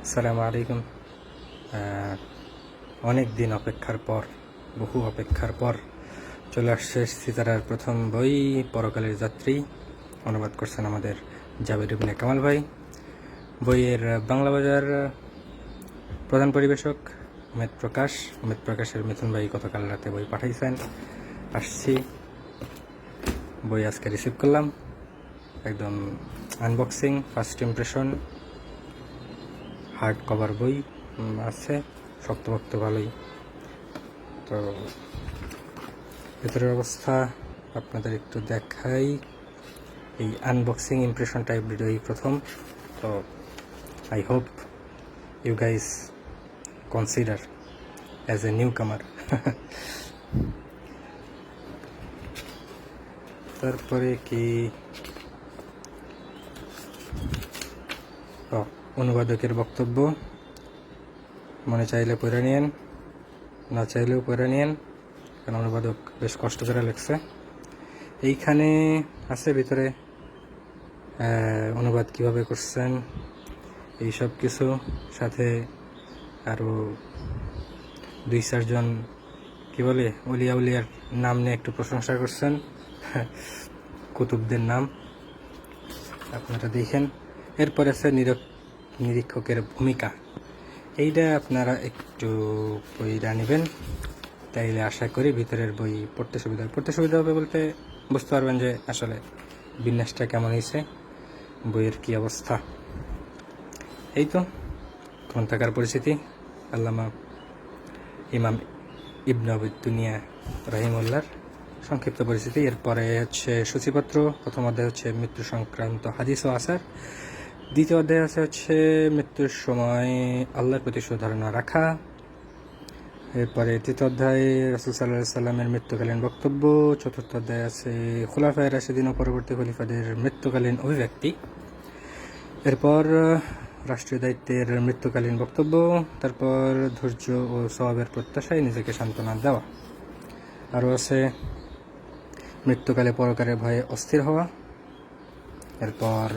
আসসালামু আলাইকুম। অনেক দিন অপেক্ষার পর, বহু অপেক্ষার পর চলে আসছে সিতারার প্রথম বই পরকালের যাত্রী। অনুবাদ করছেন আমাদের জাবের ইবনে কামাল ভাই। বইয়ের বাংলা বাজার প্রধান পরিবেশক অমিত প্রকাশের মিথুন ভাই গতকাল রাতে বই পাঠাইছেন। আসছি, বই আজকে রিসিভ করলাম। একদম unboxing, first impression. Hard cover বই আছে, শক্তভক্ত ভালোই। তো ভেতরের অবস্থা আপনাদের একটু দেখাই। এই আনবক্সিং ইমপ্রেশন টাইপ ভিডিওই প্রথম, তো I hope you guys consider as a newcomer. তারপরে কি অনুবাদকের বক্তব্য, মনে চাইলে পড়ে নিয়েন, না চাইলেও পড়ে নিয়েন, কারণ অনুবাদক বেশ কষ্ট করে লিখছে। এইখানে আছে ভিতরে অনুবাদ কিভাবে করছেন এই সব কিছু, সাথে আরও 2-4 জন কি বলে অলিয়া উলিয়ার নাম নিয়ে একটু প্রশংসা করছেন, কুতুবদের নাম আপনারা দেখেন। এরপর আছে নিরীক্ষকের ভূমিকা। এইটা আপনারা একটু বইটা নেবেন, তাইলে আশা করি ভিতরের বই পড়তে সুবিধা হবে বলতে বুঝতে পারবেন যে আসলে বিন্যাসটা কেমন হয়েছে, বইয়ের কি অবস্থা। এই তো গ্রন্থাকার পরিচিতি, আল্লামা ইমাম ইবনে দুনিয়া রাহিমউল্লাহর সংক্ষিপ্ত পরিচিতি। এরপরে হচ্ছে সূচিপত্র। প্রথম অধ্যায় হচ্ছে মৃত্যু সংক্রান্ত হাদিস ও আসার। দ্বিতীয় অধ্যায় হচ্ছে মৃত্যুর সময় আল্লাহর প্রতি সুধারণা রাখা। এরপরে তৃতীয় অধ্যায়ে রাসূল সাল্লাল্লাহু আলাইহি সাল্লামের মৃত্যুকালীন বক্তব্য। চতুর্থ অধ্যায় আছে খুলাফায়ে রাশিদিন ও পরবর্তী খলিফাদের মৃত্যুকালীন অভিব্যক্তি। এরপর রাষ্ট্রীয় দায়িত্বের মৃত্যুকালীন বক্তব্য। তারপর ধৈর্য ও সওয়াবের প্রত্যাশায় নিজেকে সান্ত্বনা দেওয়া। আরও আছে মৃত্যুকালে পরকালের ভয়ে অস্থির হওয়া। এরপর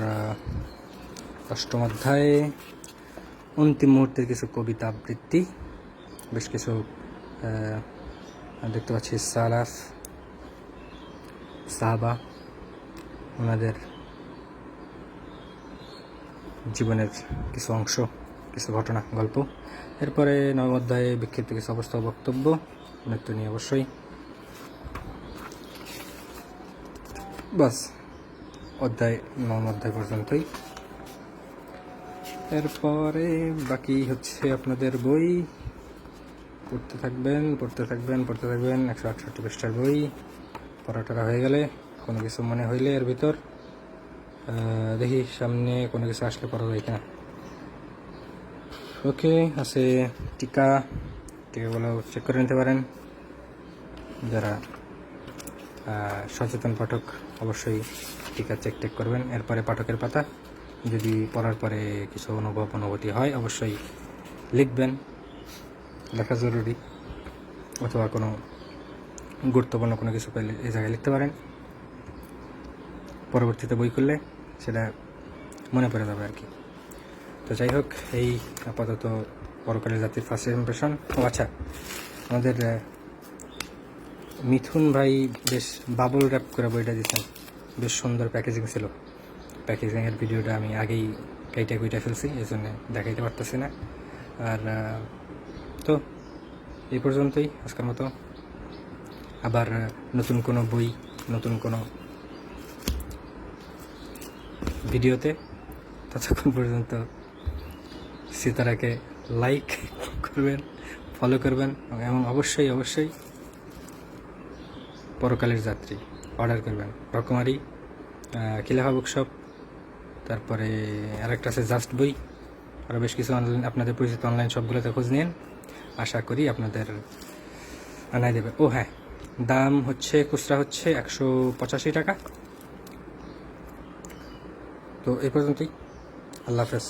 অষ্টম অধ্যায়ে অন্তিম মুহূর্তের কিছু কবিতা আবৃত্তি, বেশ কিছু দেখতে পাচ্ছি সালাফ সাহাবা, ওনাদের জীবনের কিছু অংশ, কিছু ঘটনা, গল্প। এরপরে নবম অধ্যায়ে বিক্ষিপ্ত কিছু অবস্থা ও বক্তব্য, মৃত্যু নিয়ে অবশ্যই। বাস, নবম অধ্যায় পর্যন্তই। এরপরে বাকি হচ্ছে আপনাদের বই, পড়তে থাকবেন 168 পৃষ্ঠার বই। পড়াটা হয়ে গেলে কোনো কিছু মনে হইলে এর ভিতর দেখি সামনে কোনো কিছু আসলে পড়া যায় কিনা। ওকে, আছে টিকাগুলো চেক করে নিতে পারেন যারা সচেতন পাঠক। অবশ্যই টিকা চেক করবেন। এরপরে পাঠকের পাতা, যদি পড়ার পরে কিছু অনুভূতি হয় অবশ্যই লিখবেন, লেখা জরুরি। অথবা কোনো গুরুত্বপূর্ণ কোনো কিছু পেলে এই জায়গায় লিখতে পারেন, পরবর্তীতে বই করলে সেটা মনে পড়ে যাবে আর কি। তো যাই হোক, এই আপাতত পরকালের জাতির ফার্স্ট ইমপ্রেশন। আচ্ছা, আমাদের মিথুন ভাই বেশ বাবল র্যাপ করে বইটা দিচ্ছেন, বেশ সুন্দর প্যাকেজিং ছিল। প্যাকেজিংয়ের ভিডিওটা আমি আগেই কুইটা ফেলছি, এই জন্য দেখাইতে পারতেছি না। আর তো এই পর্যন্তই আজকের মতো। আবার নতুন কোনো বই, নতুন কোনো ভিডিওতে, ততক্ষণ পর্যন্ত সিতারাকে লাইক করবেন, ফলো করবেন এবং অবশ্যই পরকালের যাত্রী অর্ডার করবেন। রকমারি, খিলাফা বুকশপ, তারপরে আরেকটা আছে জাস্ট বই। আরও বেশ কিছু অনলাইন, আপনাদের পরিচিত অনলাইন শপগুলোতে খোঁজ নিন, আশা করি আপনাদের আনাই দেবে। ও হ্যাঁ, দাম হচ্ছে খুচরা হচ্ছে 185 টাকা। তো এই পর্যন্তই, আল্লাহ হাফেজ।